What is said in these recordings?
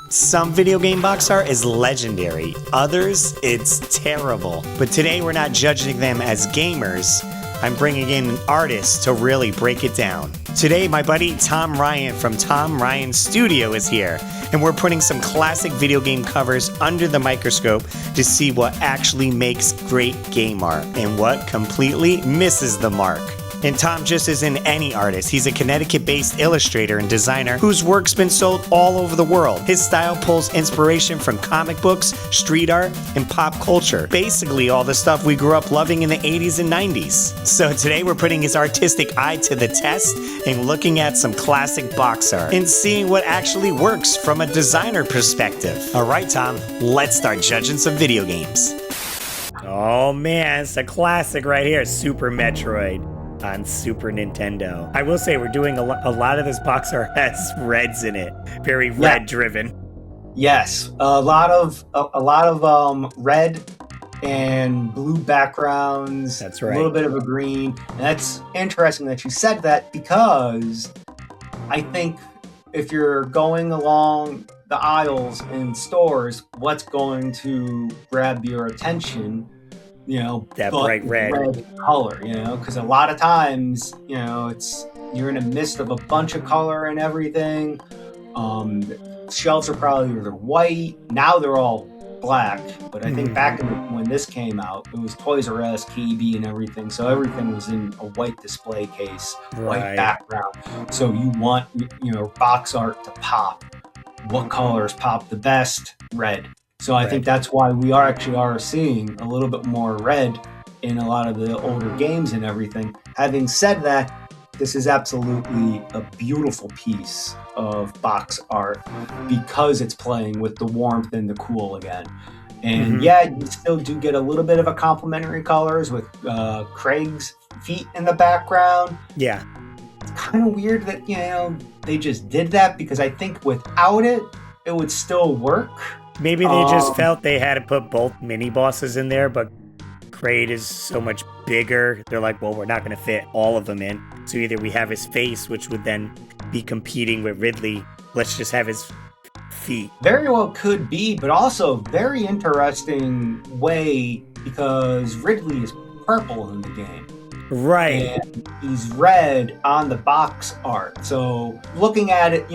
Some video game box art is legendary, others, it's terrible. But today we're not judging them as gamers. I'm bringing in an artist to really break it down. Today, my buddy Tom Ryan from Tom Ryan Studio is here, and we're putting some classic video game covers under the microscope to see what actually makes great game art and what completely misses the mark. And Tom just isn't any artist. He's a Connecticut-based illustrator and designer whose work's been sold all over the world. His style pulls inspiration from comic books, street art, and pop culture. Basically all the stuff we grew up loving in the 80s and 90s. So today we're putting his artistic eye to the test and looking at some classic box art and seeing what actually works from a designer perspective. All right, Tom, let's start judging some video games. Oh man, it's a classic right here, Super Metroid on Super Nintendo. I will say we're doing a lot of this box art has reds in it. Very red driven. Yes, a lot of red and blue backgrounds. That's right. A little bit of a green. And that's interesting that you said that, because I think if you're going along the aisles in stores, what's going to grab your attention? That bright red color, because a lot of times, you're in the midst of a bunch of color and everything. The shelves are probably either white. Now they're all black, but I think back when this came out, it was Toys R Us, KB, and everything. So everything was in a white display case, white background. So you want, box art to pop. What colors pop the best? Red. So I think that's why we are seeing a little bit more red in a lot of the older games and everything. Having said that, this is absolutely a beautiful piece of box art because it's playing with the warmth and the cool again. And you still do get a little bit of a complementary colors with Craig's feet in the background. Yeah. It's kind of weird that, they just did that, because I think without it, it would still work. Maybe they just felt they had to put both mini bosses in there, but Kraid is so much bigger. They're like, well, we're not going to fit all of them in. So either we have his face, which would then be competing with Ridley. Let's just have his feet. Very well could be, but also very interesting way, because Ridley is purple in the game. Right. And he's red on the box art. So looking at it,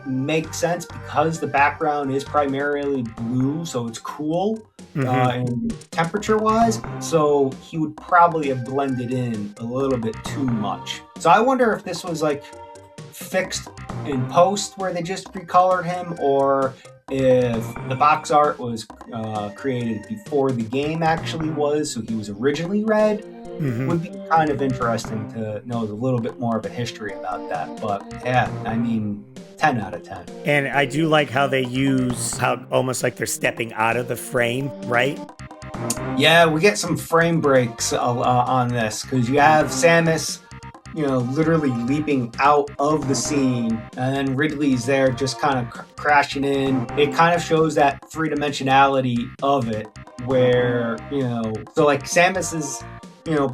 makes sense, because the background is primarily blue, so it's cool and temperature-wise. So he would probably have blended in a little bit too much. So I wonder if this was fixed in post where they just recolored him, or if the box art was created before the game actually was, so he was originally red. Would be kind of interesting to know a little bit more of a history about that. But yeah, 10 out of 10. And I do like how they use how almost like they're stepping out of the frame, right? Yeah, we get some frame breaks on this, because you have Samus, literally leaping out of the scene, and then Ridley's there just kind of crashing in. It kind of shows that three-dimensionality of it, where, so Samus is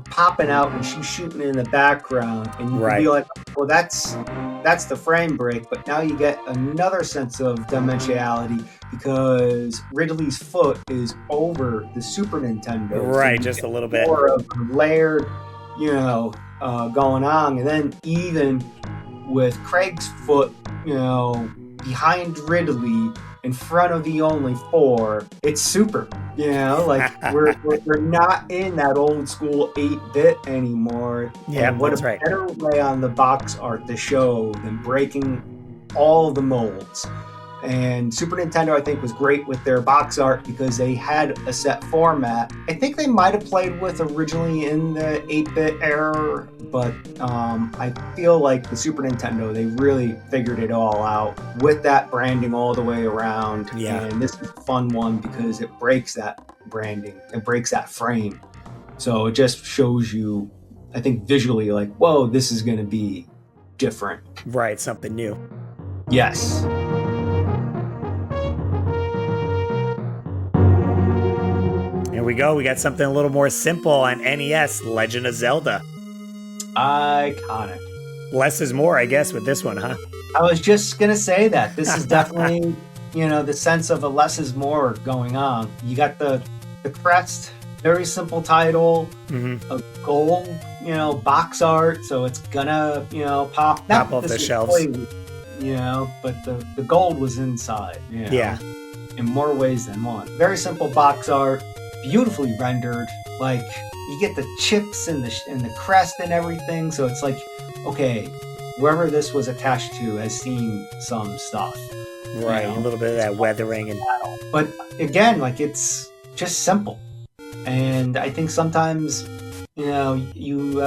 popping out and she's shooting in the background, and you can be like, well, that's the frame break. But now you get another sense of dimensionality, because Ridley's foot is over the Super Nintendo. Right, so just a little bit. More of a layered, going on. And then even with Craig's foot, behind Ridley, in front of the only four, it's super. We're not in that old school 8-bit anymore. Yeah, and what that's a better way on the box art to show than breaking all of the molds. And Super Nintendo, I think, was great with their box art because they had a set format. I think they might have played with originally in the 8-bit era, but I feel like the Super Nintendo, they really figured it all out with that branding all the way around. Yeah. And this is a fun one because it breaks that branding. It breaks that frame. So it just shows you, I think, visually whoa, this is going to be different. Right, something new. Yes. Here we go. We got something a little more simple on NES, Legend of Zelda. Iconic. Less is more, I guess, with this one, huh? I was just going to say that. This is definitely the sense of a less is more going on. You got the crest, very simple title, a gold, box art, so it's gonna, pop off the shelves. But the gold was inside, Yeah. in more ways than one. Very simple box art, beautifully rendered. Like, you get the chips and the crest and everything, so it's like, okay, whoever this was attached to has seen some stuff. Right, a little bit of that weathering and but again, like, it's just simple. And I think sometimes, you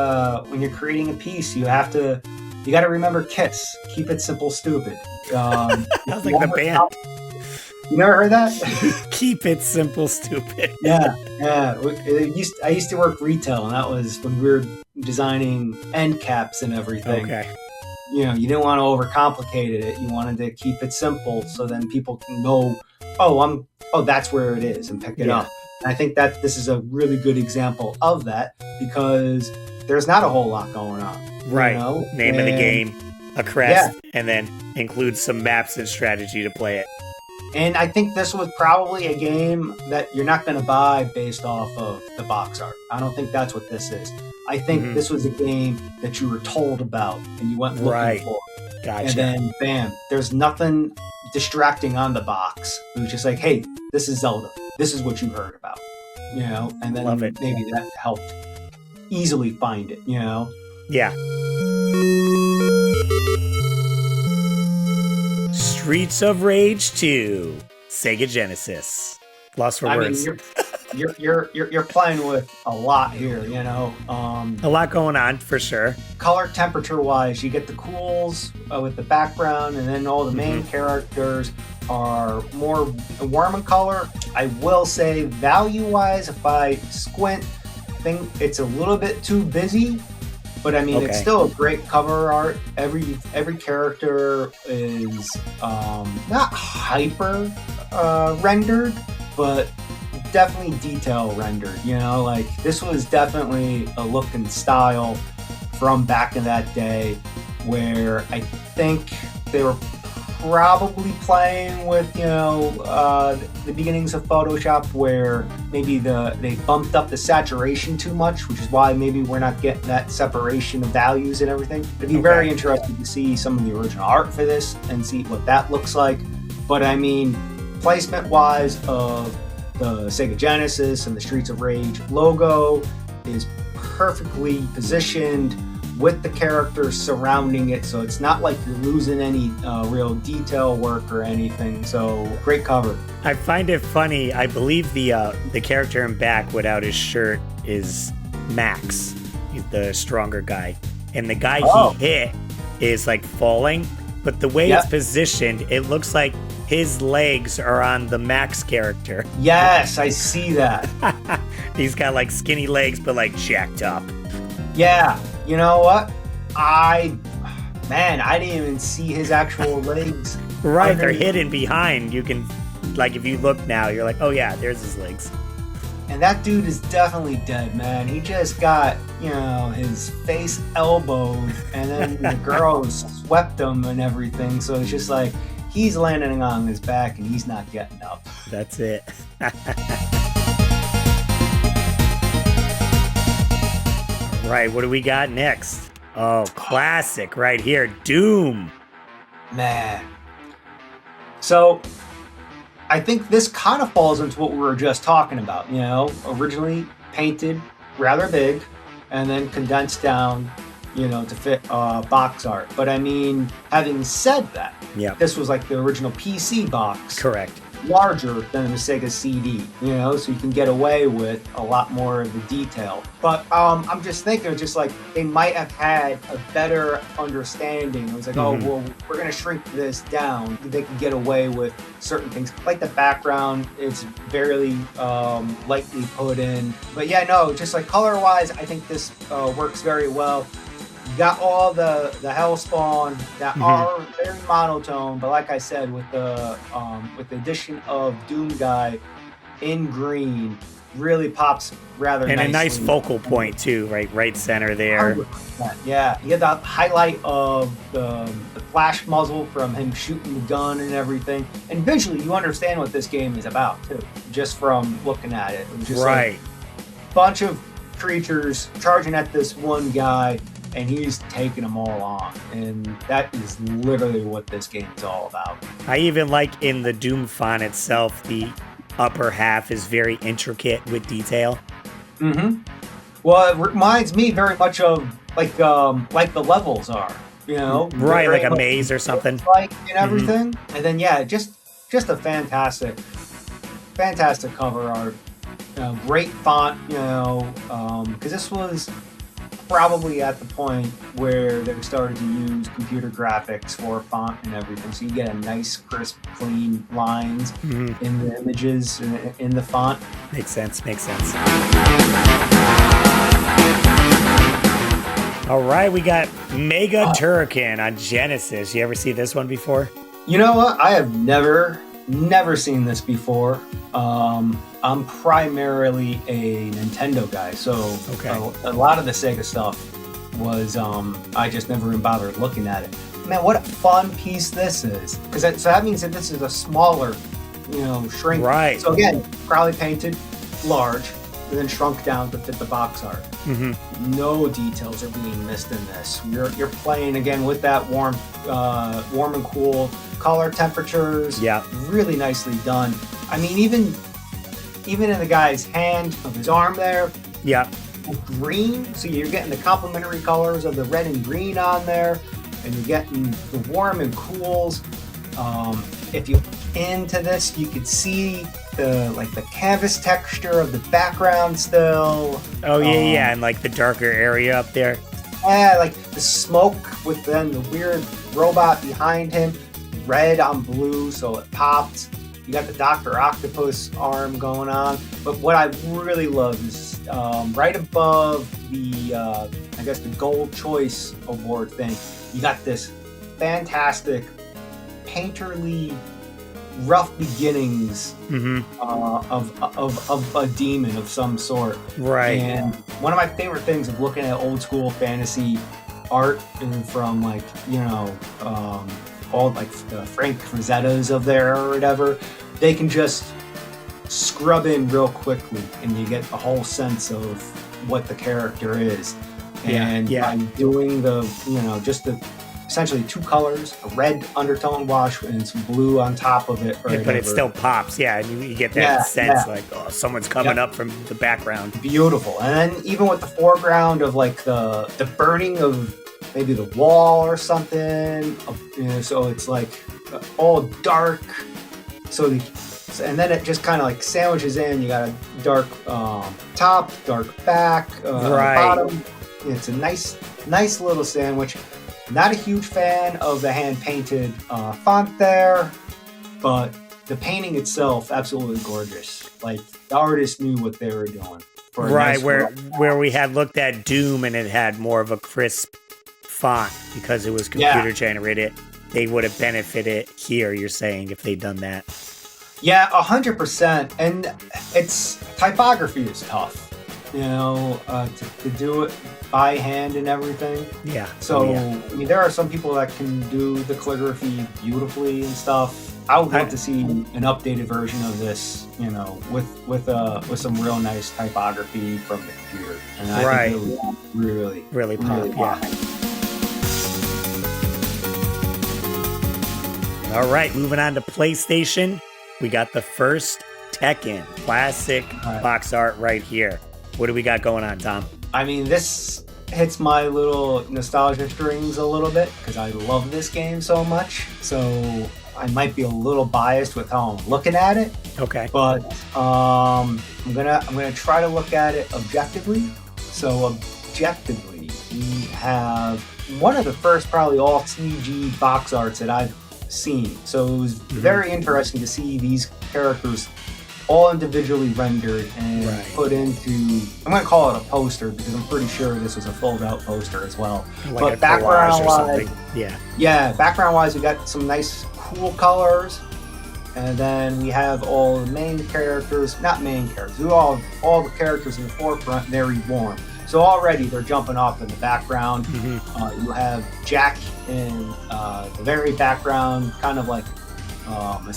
when you're creating a piece, you got to remember KISS. Keep it simple, stupid. Sounds like the band. You never heard that? Keep it simple, stupid. Yeah. I used to work retail, and that was when we were designing end caps and everything. Okay. You didn't want to overcomplicate it. You wanted to keep it simple, so then people can know, that's where it is, and pick it up. And I think that this is a really good example of that, because there's not a whole lot going on. Right. Name of the game, a crest, and then include some maps and strategy to play it. And I think this was probably a game that you're not going to buy based off of the box art. I don't think that's what this is. I think this was a game that you were told about and you went looking for. Gotcha. And then, bam, there's nothing distracting on the box. It was just like, hey, this is Zelda. This is what you heard about. And then maybe that helped easily find it, Yeah. Streets of Rage 2, Sega Genesis. Lost for words. You're playing with a lot here, a lot going on for sure. Color temperature wise, you get the cools with the background, and then all the main characters are more warm in color. I will say, value wise, if I squint, I think it's a little bit too busy. But I mean, it's still a great cover art. Every character is not hyper rendered, but definitely detail rendered. Like, this was definitely a look and style from back in that day, where I think they were probably playing with the beginnings of Photoshop, where maybe they bumped up the saturation too much, which is why maybe we're not getting that separation of values and everything. I'd be very interested to see some of the original art for this and see what that looks like. But I mean, placement wise of the Sega Genesis and the Streets of Rage logo is perfectly positioned with the characters surrounding it, so it's not like you're losing any real detail work or anything. So great cover. I find it funny. I believe the character in back without his shirt is Max. He's the stronger guy, and the guy he hit is like falling. But the way it's positioned, it looks like his legs are on the Max character. Yes, I see that. He's got like skinny legs, but like jacked up. Yeah. You know what? I didn't even see his actual legs. Right, they're hidden behind. You can, like, if you look now, you're like, oh yeah, there's his legs. And that dude is definitely dead, man. He just got, his face elbowed, and then the girl swept him and everything. So it's just like, he's landing on his back and he's not getting up. That's it. Right, what do we got next? Oh, classic right here, Doom. Man. So, I think this kind of falls into what we were just talking about, originally painted rather big and then condensed down, to fit box art. But I mean, having said that, this was like the original PC box. Correct. Larger than the Sega CD, so you can get away with a lot more of the detail. But I'm just thinking, just like, they might have had a better understanding. It was like, oh, well, we're going to shrink this down. They can get away with certain things. Like the background is very lightly put in. But yeah, no, just like color-wise, I think this works very well. You got all the Hellspawn that are very monotone, but like I said, with the addition of Doom Guy in green, really pops rather and nicely. A nice focal point too, right center there. 100%. Yeah, you get the highlight of the flash muzzle from him shooting the gun and everything. And visually, you understand what this game is about, too, just from looking at it. It was just right. a bunch of creatures charging at this one guy, and he's taking them all on. And that is literally what this game is all about. I even like in the Doom font itself, the upper half is very intricate with detail. Mm-hmm. Well, it reminds me very much of like the levels are, you know? Right, like a maze or something. Like and everything. Mm-hmm. And then, yeah, just a fantastic cover art. Great font, you know, because this was probably at the point where they started to use computer graphics for font and everything. So you get a nice, crisp, clean lines in the images, in the font. Makes sense. All right, we got Mega Turrican on Genesis. You ever see this one before? You know what? I have never seen this before. I'm primarily a Nintendo guy, so a lot of the Sega stuff was I just never even bothered looking at it. Man, what a fun piece this is! Because that means that this is a smaller, you know, shrink. Right. So again, probably painted large, and then shrunk down to fit the box art. Mm-hmm. No details are being missed in this. You're playing again with that warm and cool color temperatures. Yeah. Really nicely done. I mean, even in the guy's hand of his arm there. Yeah. Green, so you're getting the complementary colors of the red and green on there, and you're getting the warm and cools. If you into this, you could see the canvas texture of the background still. Oh yeah, and like the darker area up there. Yeah, like the smoke with then the weird robot behind him, red on blue, so it popped. You got the Dr. Octopus arm going on. But what I really love is right above the, I guess, the Gold Choice Award thing, you got this fantastic, painterly, rough beginnings of a demon of some sort. Right. And one of my favorite things of looking at old school fantasy art and from, like, you know, all like the Frank Frazettas of there or whatever, they can just scrub in real quickly and you get a whole sense of what the character is. And by doing the, you know, just the essentially two colors, a red undertone wash and some blue on top of it. Yeah, but it still pops, and you get that sense like, oh, someone's coming up from the background. Beautiful. And then even with the foreground of like the burning of maybe the wall or something, you know, so it's like all dark. And then it just kind of like sandwiches in. You got a dark top, dark back, bottom. It's a nice little sandwich. Not a huge fan of the hand-painted font there, but the painting itself, absolutely gorgeous. Like, the artist knew what they were doing. Right, where we had looked at Doom and it had more of a crisp font because it was computer generated. They would have benefited here, you're saying, if they'd done that. Yeah, 100%. And typography is tough, you know, to do it by hand and everything. Yeah. So, I mean, there are some people that can do the calligraphy beautifully and stuff. I would love to see an updated version of this, you know, with some real nice typography from the computer. And I think it would really pop. All right, moving on to PlayStation. We got the first Tekken classic box art right here. What do we got going on, Tom? I mean, this hits my little nostalgia strings a little bit because I love this game so much. So I might be a little biased with how I'm looking at it. Okay. But I'm gonna try to look at it objectively. So objectively, we have one of the first probably all CG box arts that I've seen. So it was very interesting to see these characters all individually rendered and put into, I'm going to call it a poster because I'm pretty sure this was a fold out poster as well. Like but a background wise, background wise, we got some nice cool colors. And then we have all the main characters, not main characters, all the characters in the forefront very warm. So So already they're jumping off in the background. Mm-hmm. You have Jack in the very background, kind of like not a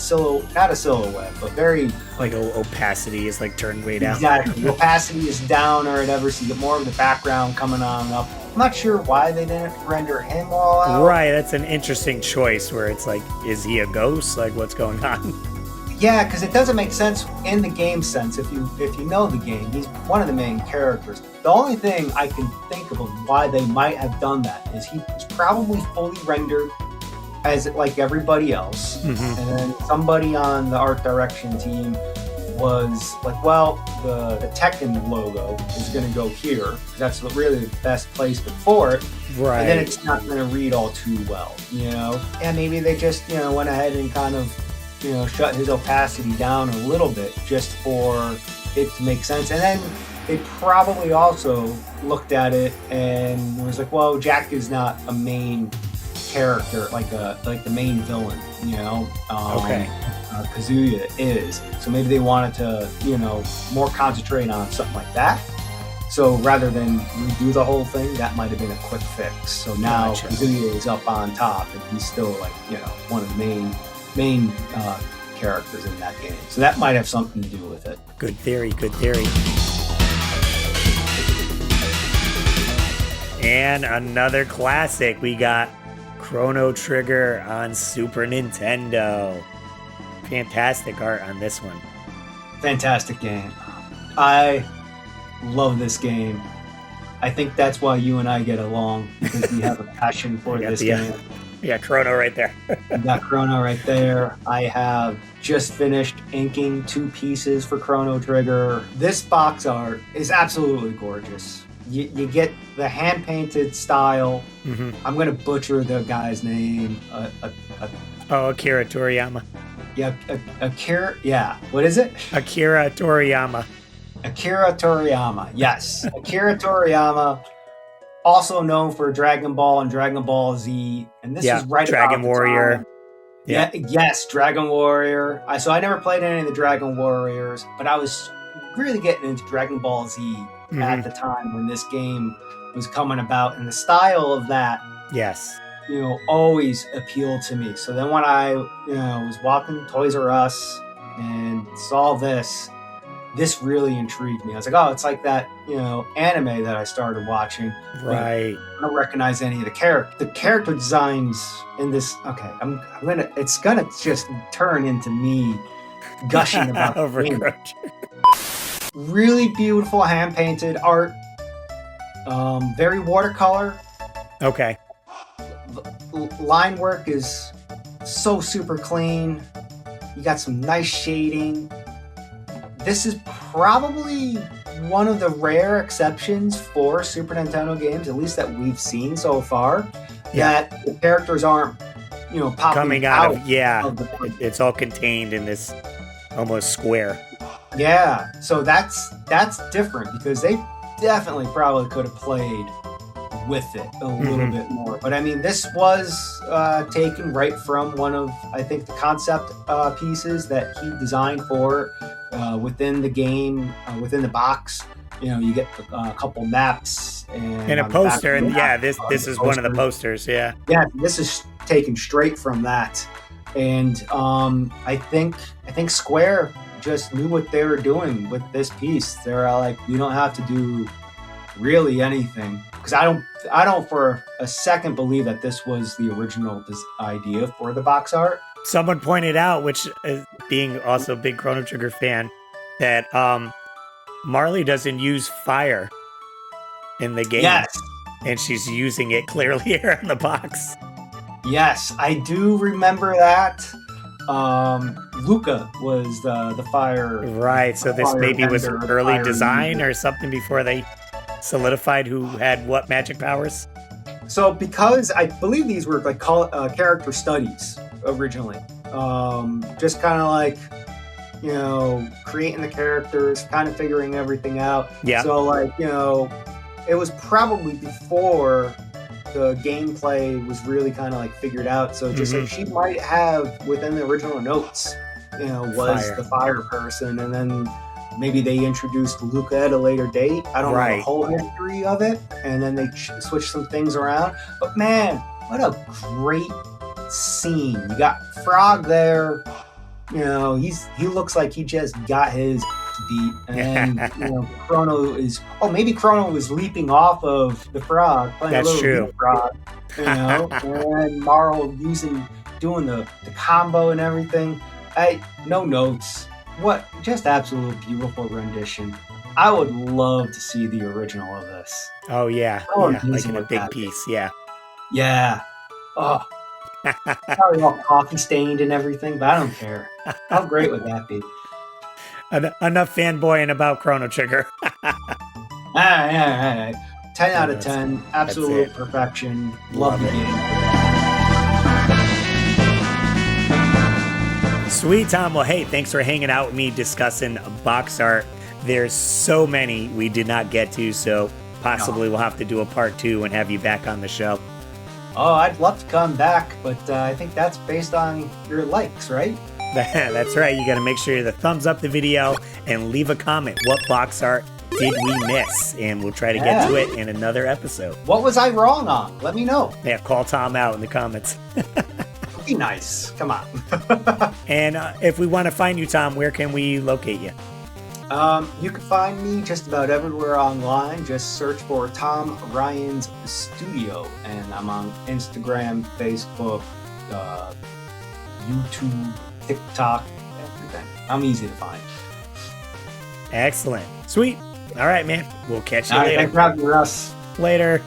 silhouette, but very Like opacity is like turned way down. exactly. Opacity is down or whatever, so you get more of the background coming on up. I'm not sure why they didn't render him all out. Right, that's an interesting choice where it's like, is he a ghost? Like, what's going on? Yeah, because it doesn't make sense in the game sense. If you know the game, he's one of the main characters. The only thing I can think of why they might have done that is he was probably fully rendered as like everybody else, Mm-hmm. and then somebody on the art direction team was like, well, the Tekken logo is going to go here. That's really the best placement for it. Right. And then it's not going to read all too well, you know? And maybe they just, went ahead and kind of, shut his opacity down a little bit just for it to make sense. And then they probably also looked at it and was like, well, Jack is not a main character, like the main villain, Okay. Kazuya is. So maybe they wanted to, more concentrate on something like that. So rather than redo the whole thing, that might have been a quick fix. So now Gotcha. Kazuya is up on top, and he's still like, one of the main characters in that game. So that might have something to do with it. Good theory, good theory. And another classic. We got Chrono Trigger on Super Nintendo. Fantastic art on this one. Fantastic game. I love this game. I think that's why you and I get along, because we have a passion for this game. Yeah, Chrono right there. You got Chrono right there. I have just finished inking 2 pieces for Chrono Trigger. This box art is absolutely gorgeous. You get the hand-painted style. Mm-hmm. I'm going to butcher the guy's name. Akira Toriyama. Akira. Yeah. What is it? Akira Toriyama. Akira Toriyama. Yes. Akira Toriyama, also known for Dragon Ball and Dragon Ball Z. And this is right Dragon about the Warrior. time. Yeah. Yes, Dragon Warrior. So I never played any of the Dragon Warriors, but I was really getting into Dragon Ball Z at the time when this game was coming about, and the style of that, Yes. always appealed to me. So then when I, was walking Toys R Us and saw this really intrigued me. I was like, oh, it's like that, anime that I started watching. Right. I don't recognize any of the character designs in this. Okay, it's gonna just turn into me gushing about the game. Really beautiful hand-painted art. Very watercolor. Okay. Line work is so super clean. You got some nice shading. This is probably one of the rare exceptions for Super Nintendo games, at least that we've seen so far, that the characters aren't, popping coming out of it's all contained in this almost square. Yeah, so that's different, because they definitely probably could have played with it a little bit more. But I mean, this was taken right from one of, I think, the concept pieces that he designed for within the game, within the box. You get a couple maps and a poster, and this is one of the posters. Yeah, this is taken straight from that. And I think Square just knew what they were doing with this piece. They're like, we don't have to do really anything, because I don't for a second believe that this was the original idea for the box art. Someone pointed out, which being also a big Chrono Trigger fan, that Marley doesn't use fire in the game. Yes. And she's using it clearly here in the box. Yes, I do remember that. Luca was the fire. Right, so this maybe was early design user. or something before they solidified who had what magic powers. So because I believe these were like character studies originally, just kind of like, creating the characters, kind of figuring everything out. Yeah. So like, it was probably before the gameplay was really kind of like figured out. So just like she might have within the original notes, was Fire. the fire person, and then maybe they introduced Luca at a later date. I don't know Right. the whole history of it, and then they switched some things around. But man, what a great scene! You got Frog there. You know, he looks like he just got his beat, and you know, Chrono is. Oh, maybe Chrono was leaping off of the frog, playing That's a little true. leapfrog, you know, and Marl doing the combo and everything. No notes. What just absolute beautiful rendition. I would love to see the original of this. Oh yeah, How yeah, like amazing in a would big that be? piece. Yeah. Yeah. Oh, probably all coffee stained and everything, but I don't care. How great would that be? Enough fanboying about Chrono Trigger. All right. 10 out of That's- 10. Absolute it. perfection. Love Love the it. game. Sweet, Tom. Well, hey, thanks for hanging out with me discussing box art. There's so many we did not get to, so possibly we'll have to do a part 2 and have you back on the show. Oh, I'd love to come back, but I think that's based on your likes, right? That's right. You got to make sure to thumbs up the video and leave a comment. What box art did we miss? And we'll try to get to it in another episode. What was I wrong on? Let me know. Yeah, call Tom out in the comments. Be nice. Come on. And if we want to find you, Tom, where can we locate you? You can find me just about everywhere online. Just search for Tom Ryan's Studio, and I'm on Instagram, Facebook, YouTube, TikTok, everything. I'm easy to find. Excellent. Sweet. All right, man. We'll catch you All right, later. thanks for having me, Russ. Later.